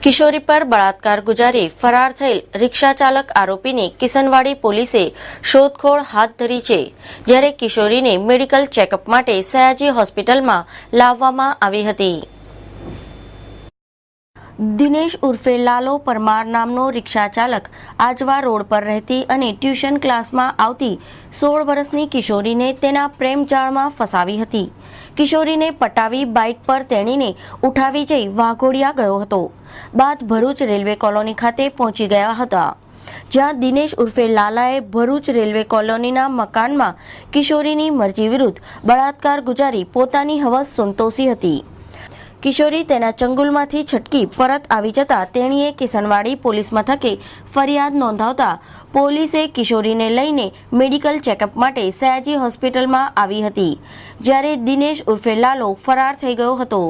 કિશોરી પર બળાત્કાર ગુજારી ફરાર થયેલ રિક્ષા ચાલક આરોપીની કિસનવાડી પોલીસે શોધખોળ હાથ ધરી છે, જ્યારે કિશોરીને મેડિકલ ચેકઅપ માટે સયાજી હોસ્પિટલમાં લાવવામાં આવી હતી। દિનેશ ઉર્ફે લાલો પરમાર નામનો રિક્ષા ચાલક આજવા રોડ પર રહેતી અને ટ્યુશન ક્લાસમાં આવતી 16 વર્ષની કિશોરીને તેના પ્રેમજાળમાં ફસાવી હતી। કિશોરીને પટાવી બાઇક પર તેણીને ઉઠાવી જઈ વાઘોડિયા ગયો હતો। બાદ ભરૂચ રેલવે કોલોની ખાતે પહોંચી ગયા હતા, જ્યાં દિનેશ ઉર્ફે લાલાએ ભરૂચ રેલવે કોલોનીના મકાનમાં કિશોરીની મરજી વિરુદ્ધ બળાત્કાર ગુજારી પોતાની હવસ સંતોષી હતી। કિશોરી તેના ચંગુલમાંથી છટકી પરત આવી જતા તેણીએ કિસનવાડી પોલીસ મથકે ફરિયાદ નોંધાવતા પોલીસે કિશોરીને લઈને મેડિકલ ચેકઅપ માટે સયાજી હોસ્પિટલમાં આવી હતી, જ્યારે દિનેશ ઉર્ફે લાલો ફરાર થઈ ગયો હતો।